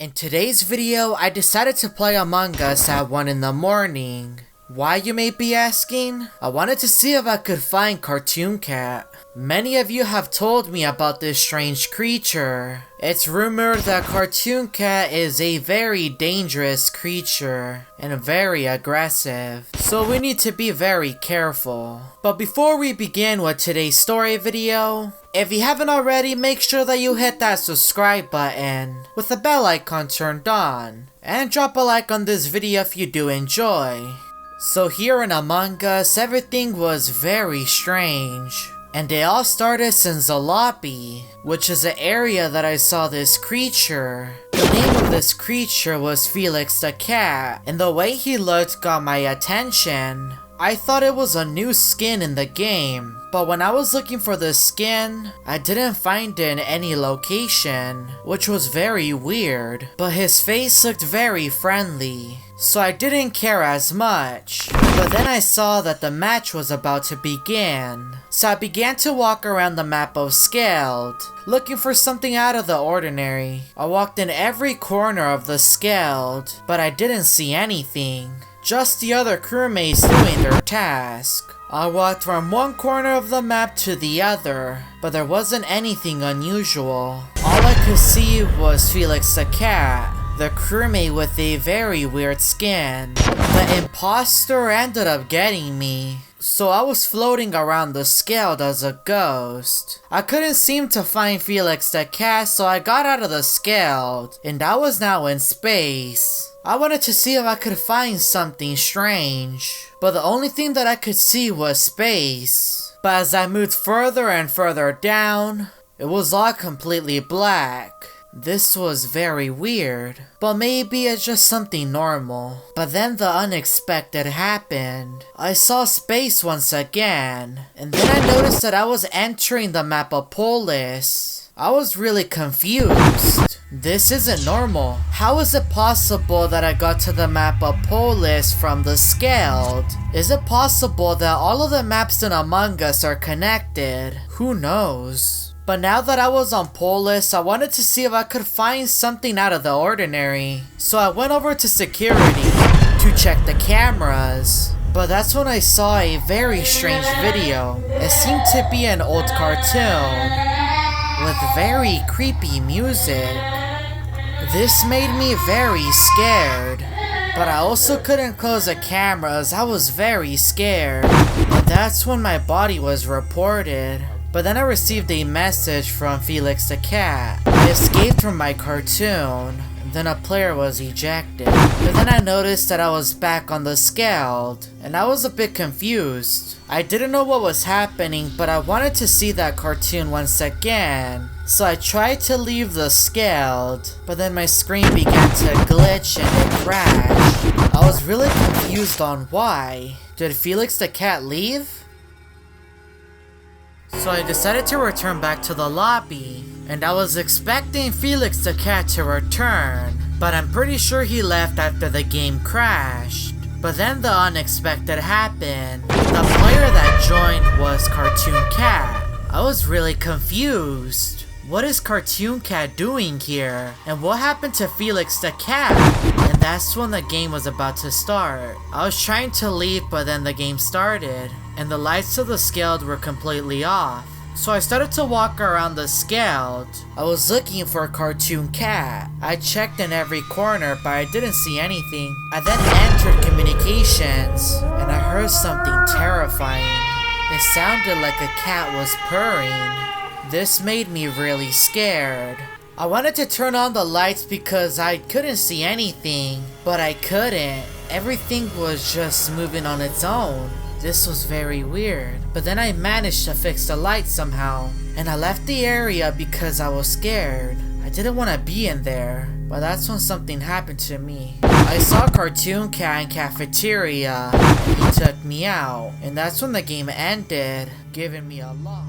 In today's video, I decided to play Among Us at 1 in the morning. Why, you may be asking? I wanted to see if I could find Cartoon Cat. Many of you have told me about this strange creature. It's rumored that Cartoon Cat is a very dangerous creature and very aggressive, so we need to be very careful. But before we begin with today's story video, if you haven't already, make sure that you hit that subscribe button with the bell icon turned on, and drop a like on this video if you do enjoy. So here in Among Us, everything was very strange. And it all started since the lobby, which is the area that I saw this creature. The name of this creature was Felix the Cat, and the way he looked got my attention. I thought it was a new skin in the game, but when I was looking for the skin, I didn't find it in any location, which was very weird. But his face looked very friendly, so I didn't care as much. But then I saw that the match was about to begin, so I began to walk around the map of Scaled, looking for something out of the ordinary. I walked in every corner of the Scaled, but I didn't see anything. Just the other crewmates doing their task. I walked from one corner of the map to the other, but there wasn't anything unusual. All I could see was Felix the Cat, the crewmate with a very weird skin. The imposter ended up getting me, so I was floating around the Scaled as a ghost. I couldn't seem to find Felix the Cat, so I got out of the Scaled, and I was now in space. I wanted to see if I could find something strange, but the only thing that I could see was space. But as I moved further and further down, it was all completely black. This was very weird, but maybe it's just something normal. But then the unexpected happened. I saw space once again, and then I noticed that I was entering the map of Polis. I was really confused. This isn't normal. How is it possible that I got to the map of Polis from the Scaled? Is it possible that all of the maps in Among Us are connected? Who knows? But now that I was on Polis, I wanted to see if I could find something out of the ordinary. So I went over to security to check the cameras. But that's when I saw a very strange video. It seemed to be an old cartoon with very creepy music. This made me very scared, but I also couldn't close the cameras. I was very scared. And that's when my body was reported. But then I received a message from Felix the Cat. I escaped from my cartoon, and then a player was ejected. But then I noticed that I was back on the Scaled, and I was a bit confused. I didn't know what was happening, but I wanted to see that cartoon once again. So I tried to leave the Scaled, but then my screen began to glitch and it crashed. I was really confused on why. Did Felix the Cat leave? So I decided to return back to the lobby, and I was expecting Felix the Cat to return, but I'm pretty sure he left after the game crashed. But then the unexpected happened. The player that joined was Cartoon Cat. I was really confused. What is Cartoon Cat doing here? And what happened to Felix the Cat? And that's when the game was about to start. I was trying to leave, but then the game started, and the lights of the Scaled were completely off. So I started to walk around the Scaled. I was looking for Cartoon Cat. I checked in every corner, but I didn't see anything. I then entered communications, and I heard something terrifying. It sounded like a cat was purring. This made me really scared. I wanted to turn on the lights because I couldn't see anything, but I couldn't. Everything was just moving on its own. This was very weird. But then I managed to fix the light somehow, and I left the area because I was scared. I didn't want to be in there, but that's when something happened to me. I saw Cartoon Cat in cafeteria, and he took me out, and that's when the game ended, giving me a loss.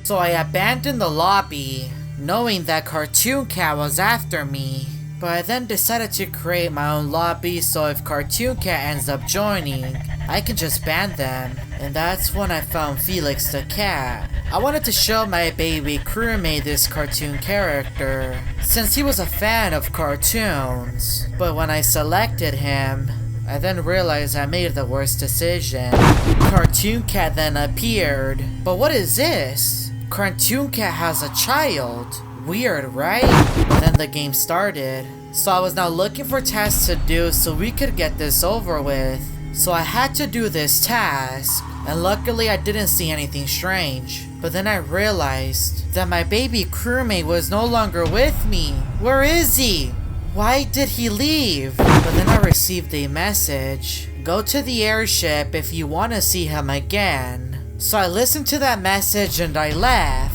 So I abandoned the lobby, knowing that Cartoon Cat was after me. But I then decided to create my own lobby, so if Cartoon Cat ends up joining, I can just ban them. And that's when I found Felix the cat. I wanted to show my baby crewmate this cartoon character, since he was a fan of cartoons. But when I selected him, I then realized I made the worst decision. Cartoon Cat then appeared. But what is this? Cartoon Cat has a child. Weird, right? But then the game started. So I was now looking for tasks to do so we could get this over with. So I had to do this task. And luckily I didn't see anything strange. But then I realized that my baby crewmate was no longer with me. Where is he? Why did he leave? But then I received a message. Go to the airship if you want to see him again. So I listened to that message and I left.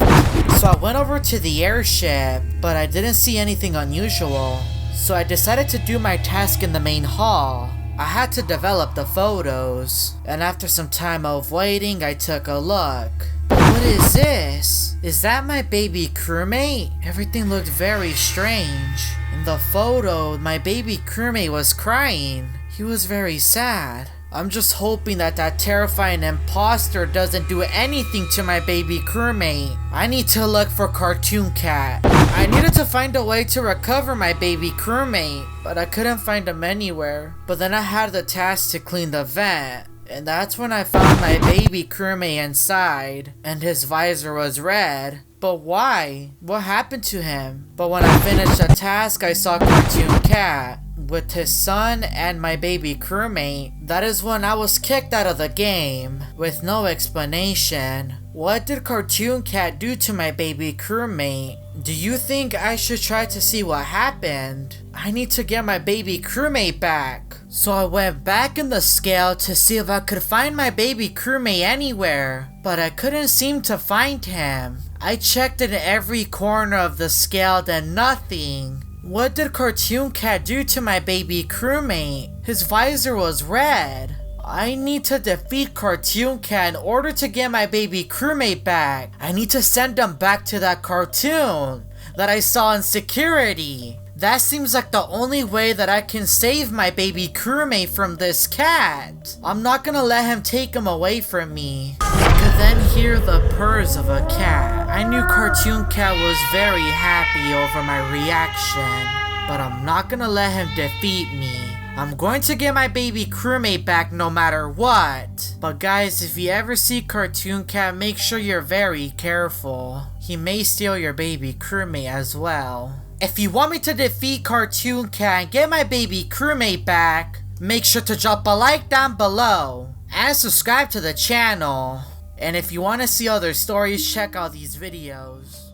So I went over to the airship, but I didn't see anything unusual. So I decided to do my task in the main hall. I had to develop the photos. And after some time of waiting, I took a look. What is this? Is that my baby crewmate? Everything looked very strange. In the photo, my baby crewmate was crying. He was very sad. I'm just hoping that that terrifying imposter doesn't do anything to my baby crewmate. I need to look for Cartoon Cat. I needed to find a way to recover my baby crewmate, but I couldn't find him anywhere. But then I had the task to clean the vent. And that's when I found my baby crewmate inside, and his visor was red. But why? What happened to him? But when I finished the task, I saw Cartoon Cat with his son and my baby crewmate. That is when I was kicked out of the game with no explanation. What did Cartoon Cat do to my baby crewmate? Do you think I should try to see what happened? I need to get my baby crewmate back. So I went back in the scale to see if I could find my baby crewmate anywhere, but I couldn't seem to find him. I checked in every corner of the scale and nothing. What did Cartoon Cat do to my baby crewmate? His visor was red. I need to defeat Cartoon Cat in order to get my baby crewmate back. I need to send him back to that cartoon that I saw in security. That seems like the only way that I can save my baby crewmate from this cat. I'm not gonna let him take him away from me. I could then hear the purrs of a cat. I knew Cartoon Cat was very happy over my reaction, but I'm not gonna let him defeat me. I'm going to get my baby crewmate back no matter what. But guys, if you ever see Cartoon Cat, make sure you're very careful. He may steal your baby crewmate as well. If you want me to defeat Cartoon Cat and get my baby crewmate back, make sure to drop a like down below and subscribe to the channel. And if you want to see other stories, check out these videos.